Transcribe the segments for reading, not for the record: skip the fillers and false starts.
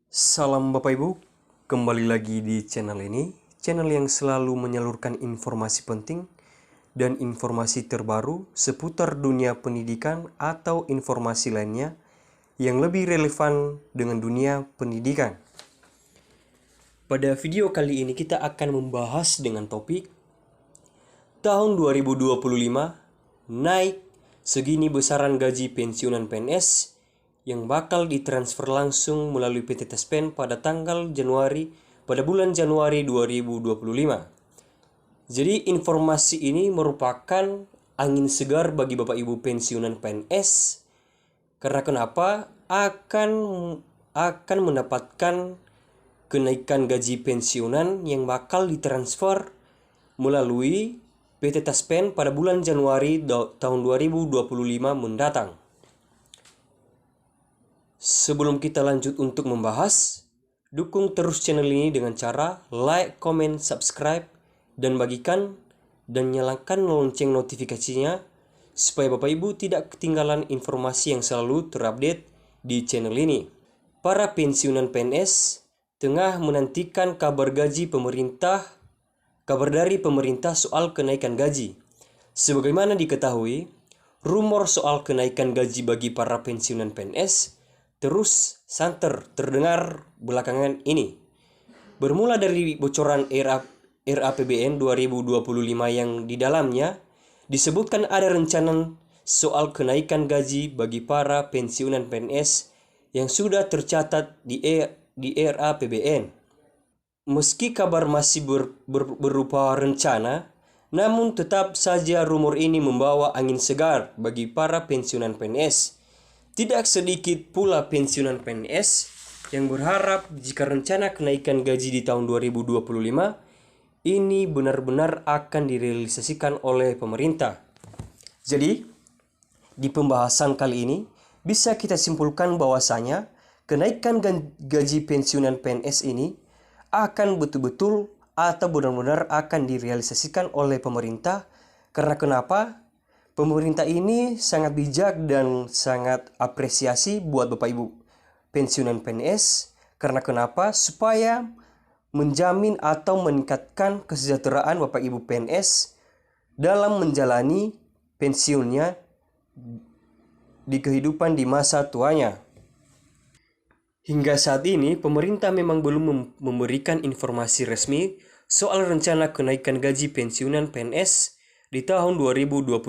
Salam Bapak Ibu, kembali lagi di channel ini, channel yang selalu menyalurkan informasi penting dan informasi terbaru seputar dunia pendidikan atau informasi lainnya yang lebih relevan dengan dunia pendidikan. Pada video kali ini kita akan membahas dengan topik tahun 2025 naik segini besaran gaji pensiunan PNS yang bakal ditransfer langsung melalui PT Taspen pada bulan Januari 2025. Jadi informasi ini merupakan angin segar bagi Bapak Ibu pensiunan PNS karena kenapa akan mendapatkan kenaikan gaji pensiunan yang bakal ditransfer melalui PT Taspen pada bulan Januari tahun 2025 mendatang. Sebelum kita lanjut untuk membahas, dukung terus channel ini dengan cara like, comment, subscribe, dan bagikan dan nyalakan lonceng notifikasinya supaya Bapak Ibu tidak ketinggalan informasi yang selalu terupdate di channel ini. Para pensiunan PNS tengah menantikan kabar dari pemerintah soal kenaikan gaji. Sebagaimana diketahui, rumor soal kenaikan gaji bagi para pensiunan PNS terus santer terdengar belakangan ini. Bermula dari bocoran RAPBN 2025 yang di dalamnya disebutkan ada rencana soal kenaikan gaji bagi para pensiunan PNS yang sudah tercatat di RAPBN. Meski kabar masih berupa rencana, namun tetap saja rumor ini membawa angin segar bagi para pensiunan PNS. Tidak sedikit pula pensiunan PNS yang berharap jika rencana kenaikan gaji di tahun 2025 ini benar-benar akan direalisasikan oleh pemerintah. Jadi, di pembahasan kali ini bisa kita simpulkan bahwasanya kenaikan gaji pensiunan PNS ini akan betul-betul atau benar-benar akan direalisasikan oleh pemerintah. Karena kenapa? Pemerintah ini sangat bijak dan sangat apresiasi buat Bapak Ibu pensiunan PNS. Karena kenapa? Supaya menjamin atau meningkatkan kesejahteraan Bapak Ibu PNS dalam menjalani pensiunnya di kehidupan di masa tuanya. Hingga saat ini, pemerintah memang belum memberikan informasi resmi soal rencana kenaikan gaji pensiunan PNS di tahun 2025.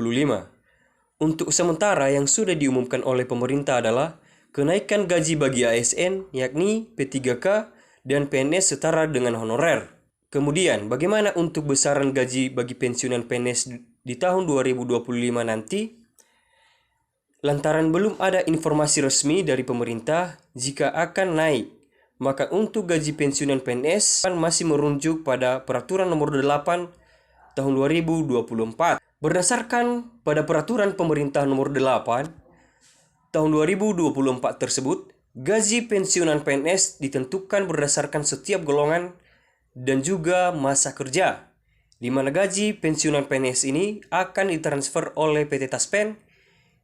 Untuk sementara yang sudah diumumkan oleh pemerintah adalah kenaikan gaji bagi ASN yakni P3K dan PNS setara dengan honorer. Kemudian bagaimana untuk besaran gaji bagi pensiunan PNS di tahun 2025 nanti? Lantaran belum ada informasi resmi dari pemerintah jika akan naik, maka untuk gaji pensiunan PNS masih merujuk pada Peraturan Nomor 8 tahun 2024. Berdasarkan pada Peraturan Pemerintah Nomor 8 tahun 2024 tersebut, gaji pensiunan PNS ditentukan berdasarkan setiap golongan dan juga masa kerja, di mana gaji pensiunan PNS ini akan ditransfer oleh PT Taspen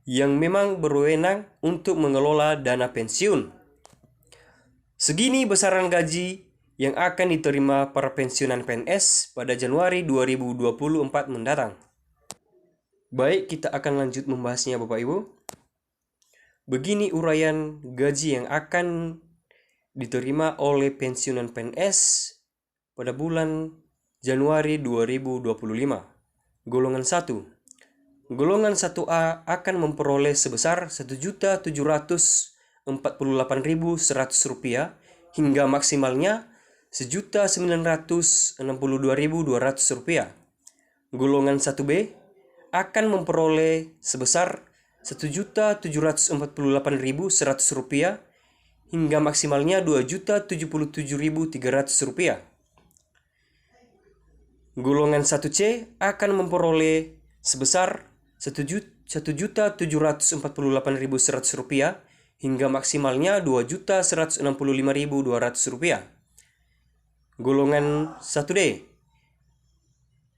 yang memang berwenang untuk mengelola dana pensiun. Segini besaran gaji yang akan diterima para pensiunan PNS pada Januari 2024 mendatang. Baik, kita akan lanjut membahasnya Bapak Ibu. Begini uraian gaji yang akan diterima oleh pensiunan PNS pada bulan Januari 2025. Golongan 1. Golongan 1A akan memperoleh sebesar Rp1.948.100 hingga maksimalnya Rp1.962.200. Golongan 1B akan memperoleh sebesar Rp1.748.100 hingga maksimalnya Rp2.077.300. Golongan 1C akan memperoleh sebesar Rp1.748.100 hingga maksimalnya Rp2.165.200. Golongan 1D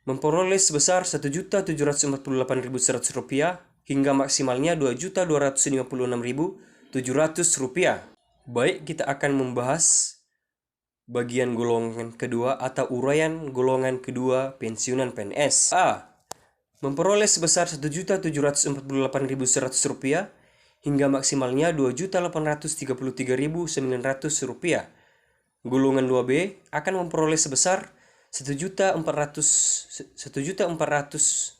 memperoleh sebesar Rp1.748.100 hingga maksimalnya Rp2.256.700. Baik, kita akan membahas bagian golongan kedua atau uraian golongan kedua pensiunan PNS. A. Memperoleh sebesar Rp1.748.100 hingga maksimalnya Rp2.833.900. Golongan 2B akan memperoleh sebesar Rp1.408.000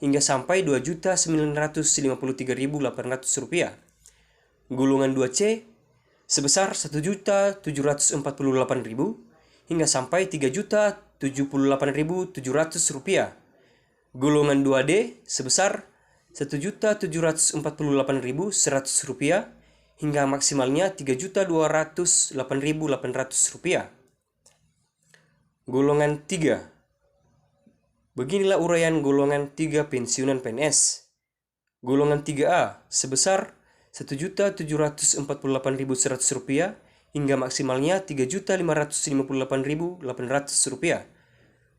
hingga sampai Rp2.953.800. Golongan 2C sebesar Rp1.748.000 hingga sampai Rp3.078.700. Golongan 2D sebesar Rp1.748.100 hingga maksimalnya Rp3.208.800. Golongan 3. Beginilah uraian golongan 3 pensiunan PNS. Golongan 3A sebesar Rp1.748.100 hingga maksimalnya Rp3.558.800.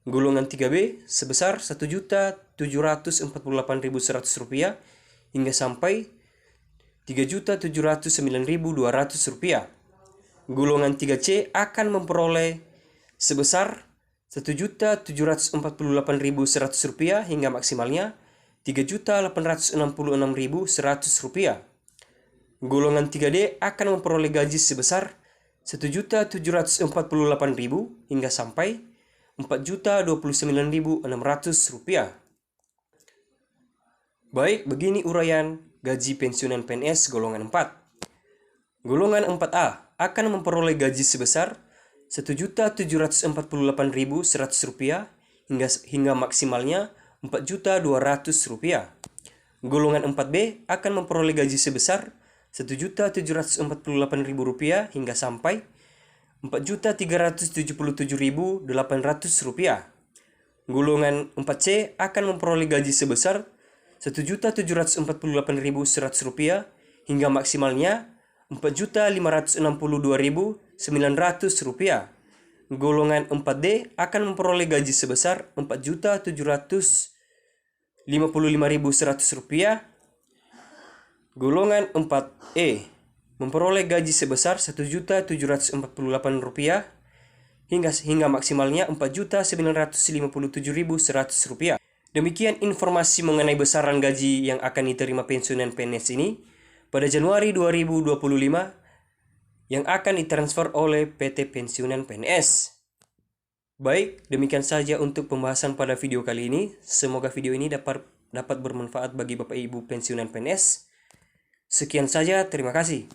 Golongan 3B sebesar Rp1.748.100 hingga sampai Rp3.709.200. Golongan 3C akan memperoleh sebesar Rp1.748.100 hingga maksimalnya Rp3.866.100. Golongan 3D akan memperoleh gaji sebesar Rp1.748.000 hingga sampai Rp4.029.600. Baik, begini uraian gaji pensiunan PNS golongan 4. Golongan 4A akan memperoleh gaji sebesar Rp1.748.100 hingga maksimalnya Rp4.200.000. Golongan 4B akan memperoleh gaji sebesar Rp1.748.000 hingga sampai Rp4.377.800. Golongan 4C akan memperoleh gaji sebesar Rp1.748.100 hingga maksimalnya Rp4.562.900. Golongan 4D akan memperoleh gaji sebesar Rp4.755.100. Golongan 4E memperoleh gaji sebesar Rp1.748.000 hingga maksimalnya Rp4.957.100. Demikian informasi mengenai besaran gaji yang akan diterima pensiunan PNS ini pada Januari 2025 yang akan ditransfer oleh PT Pensiunan PNS. Baik, demikian saja untuk pembahasan pada video kali ini. Semoga video ini dapat bermanfaat bagi Bapak Ibu pensiunan PNS. Sekian saja, terima kasih.